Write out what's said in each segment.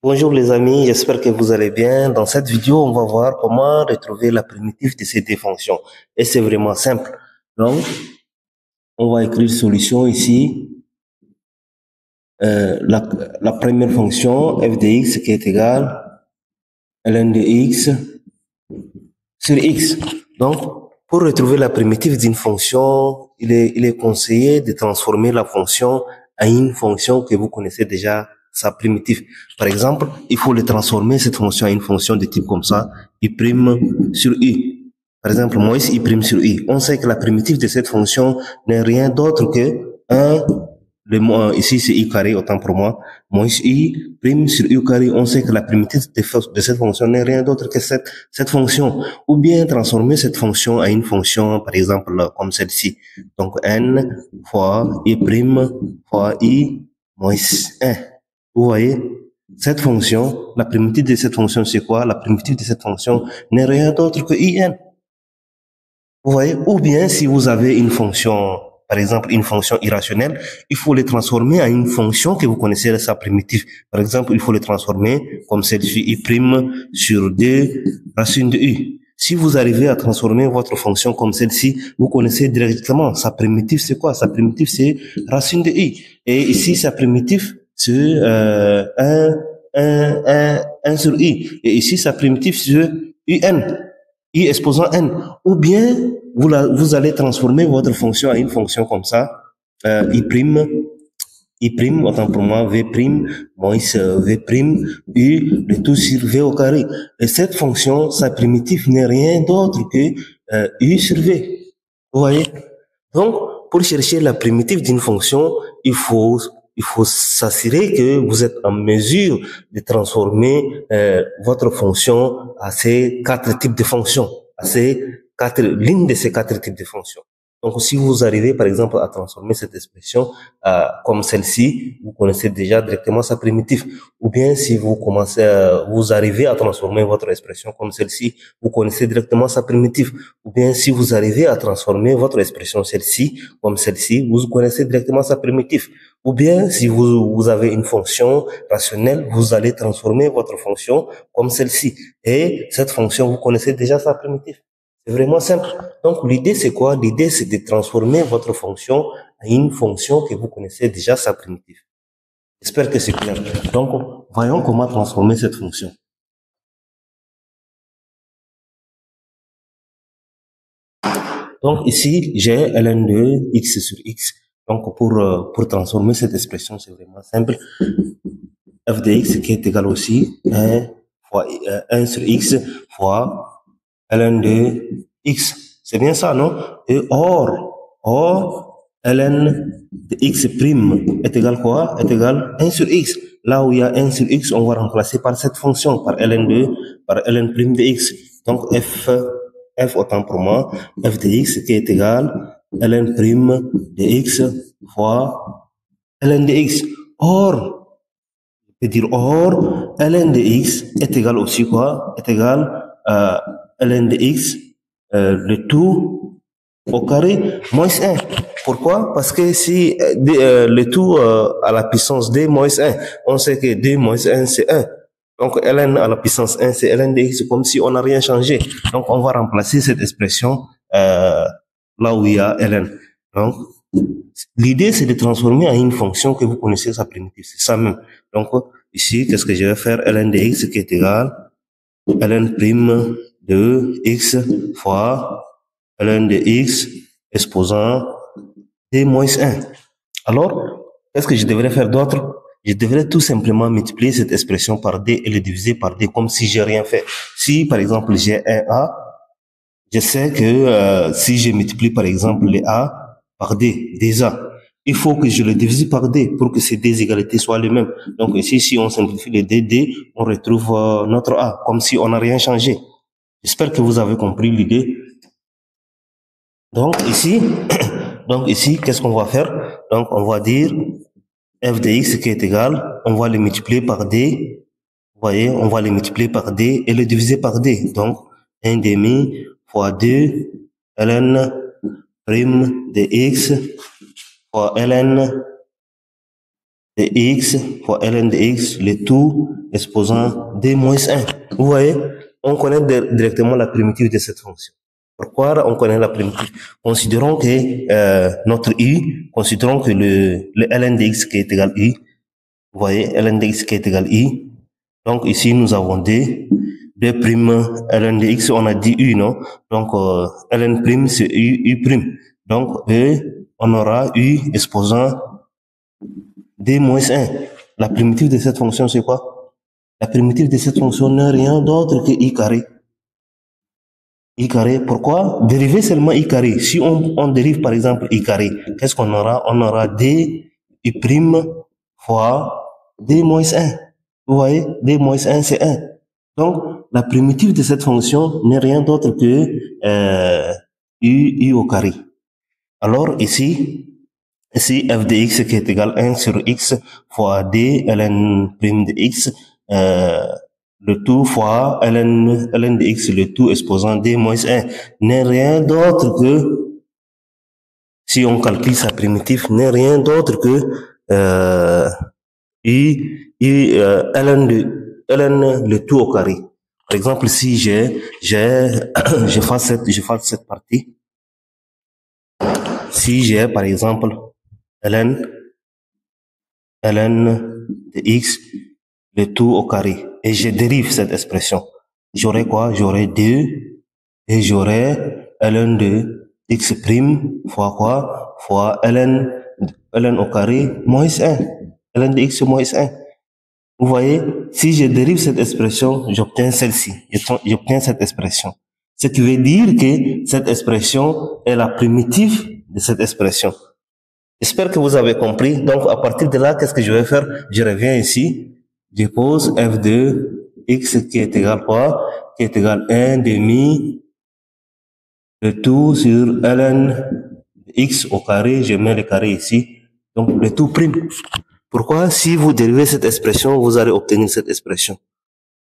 Bonjour les amis, j'espère que vous allez bien. Dans cette vidéo, on va voir comment retrouver la primitive de ces deux fonctions. Et c'est vraiment simple. Donc, on va écrire solution ici. La, la première fonction, f de x qui est égale ln de x sur x. Donc, pour retrouver la primitive d'une fonction, il est conseillé de transformer la fonction à une fonction que vous connaissez déjà, sa primitive. Par exemple, il faut le transformer, cette fonction, à une fonction de type comme ça, i' sur i. Par exemple, moins i' sur i. On sait que la primitive de cette fonction n'est rien d'autre que 1. Ici, c'est i carré, autant pour moi. Moins i prime sur u carré. On sait que la primitive de cette fonction n'est rien d'autre que cette fonction. Ou bien transformer cette fonction à une fonction, par exemple, comme celle-ci. Donc, n fois i prime fois i moins 1. Vous voyez? Cette fonction, la primitive de cette fonction, c'est quoi? La primitive de cette fonction n'est rien d'autre que in. Vous voyez? Ou bien, si vous avez une fonction, par exemple, une fonction irrationnelle, il faut les transformer à une fonction que vous connaissez sa primitive. Par exemple, il faut les transformer comme celle-ci, i' sur 2 racine de u. Si vous arrivez à transformer votre fonction comme celle-ci, vous connaissez directement sa primitive, c'est quoi? Sa primitive, c'est racine de u. Et ici, sa primitive, c'est 1 sur i. Et ici, sa primitive, c'est un. I exposant n. Ou bien, vous allez transformer votre fonction à une fonction comme ça, i prime, autant pour moi, v prime, moins v prime, u, le tout sur v au carré. Et cette fonction, sa primitive n'est rien d'autre que u sur v. Vous voyez? Donc, pour chercher la primitive d'une fonction, il faut s'assurer que vous êtes en mesure de transformer votre fonction à ces quatre types de fonctions, l'une de ces quatre types de fonctions. Donc, si vous arrivez, par exemple, à transformer cette expression comme celle-ci, vous connaissez déjà directement sa primitive. Ou bien, si vous arrivez à transformer votre expression comme celle-ci, vous connaissez directement sa primitive. Ou bien, si vous arrivez à transformer votre expression celle-ci comme celle-ci, vous connaissez directement sa primitive. Ou bien, si vous avez une fonction rationnelle, vous allez transformer votre fonction comme celle-ci. Et cette fonction, vous connaissez déjà sa primitive. C'est vraiment simple. Donc, l'idée, c'est quoi? L'idée, c'est de transformer votre fonction à une fonction que vous connaissez déjà sa primitive. J'espère que c'est clair. Donc, voyons comment transformer cette fonction. Donc, ici, j'ai ln de x sur x. Donc, pour transformer cette expression, c'est vraiment simple. F de x qui est égal aussi 1 sur x fois ln de x. C'est bien ça, non? Et or, ln de x prime est égal quoi? Est égal 1 sur x. Là où il y a 1 sur x, on va remplacer par cette fonction, par ln prime de x. Donc, f autant pour moi, f de x qui est égal ln prime de x fois ln de x. Or, ln de x est égal aussi quoi? Est égal ln de x, le tout au carré moins 1. Pourquoi? Parce que si le tout à la puissance d moins 1, on sait que d moins 1 c'est 1. Donc ln à la puissance 1 c'est ln de x, comme si on n'a rien changé. Donc on va remplacer cette expression là où il y a ln. Donc l'idée c'est de transformer en une fonction que vous connaissez sa primitive, c'est ça même. Donc ici, qu'est-ce que je vais faire? Ln de x qui est égal ln prime de x fois ln de x exposant d moins 1. Alors, qu'est-ce que je devrais faire d'autre? Je devrais tout simplement multiplier cette expression par d et le diviser par d comme si j'ai rien fait. Si, par exemple, j'ai un a, je sais que si je multiplie, par exemple, les a par d, des a, il faut que je le divise par d pour que ces deux égalités soient les mêmes. Donc ici, si on simplifie les d, on retrouve notre a, comme si on n'a rien changé. J'espère que vous avez compris l'idée. Donc ici, qu'est-ce qu'on va faire? Donc on va dire f de x qui est égal, on va le multiplier par d. Vous voyez, on va le multiplier par d et le diviser par d. Donc 1 demi fois 2 ln prime de x fois ln de x fois ln de x, le tout exposant d moins 1. Vous voyez, on connaît directement la primitive de cette fonction. Pourquoi on connaît la primitive? Considérons que notre u, considérons que le ln de x qui est égal à u, vous voyez, ln de x qui est égal à u. Donc ici, nous avons d prime ln de x, on a dit u, non? Donc ln prime, c'est u prime. Donc on aura u exposant d moins 1. La primitive de cette fonction, c'est quoi? La primitive de cette fonction n'est rien d'autre que i carré. I carré, pourquoi? Dériver seulement i carré. Si on dérive par exemple i carré, qu'est-ce qu'on aura? On aura d i prime fois d moins 1. Vous voyez? D moins 1, c'est 1. Donc, la primitive de cette fonction n'est rien d'autre que u au carré. Alors, ici, f de x qui est égal à 1 sur x fois d ln prime de x, le tout fois ln de x, le tout exposant d moins 1, n'est rien d'autre que, si on calcule sa primitive, n'est rien d'autre que ln le tout au carré. Par exemple, si je fasse cette partie, si j'ai par exemple ln de x, le tout au carré, et je dérive cette expression, j'aurai quoi? J'aurai 2 et j'aurai ln de x prime fois quoi? Fois ln au carré moins 1. ln de x moins 1. Vous voyez, si je dérive cette expression, j'obtiens celle-ci. J'obtiens cette expression. Ce qui veut dire que cette expression est la primitive de cette expression. J'espère que vous avez compris. Donc, à partir de là, qu'est-ce que je vais faire? Je reviens ici. Je pose f de x qui est égal quoi? Qui est égal 1 demi le tout sur ln de x au carré. Je mets le carré ici. Donc, le tout prime. Pourquoi? Si vous dérivez cette expression, vous allez obtenir cette expression.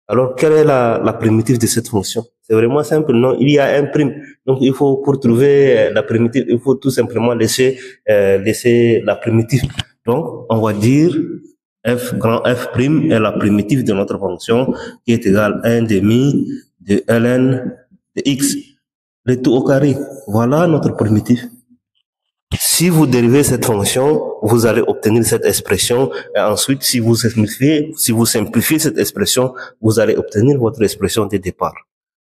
Alors, quelle est la primitive de cette fonction? C'est vraiment simple, non? Il y a un prime. Donc, il faut, pour trouver la primitive, il faut tout simplement laisser la primitive. Donc, on va dire grand F prime est la primitive de notre fonction qui est égale à 1 demi de ln de x. Le tout au carré. Voilà notre primitive. Si vous dérivez cette fonction, vous allez obtenir cette expression, et ensuite, si vous simplifiez cette expression, vous allez obtenir votre expression de départ.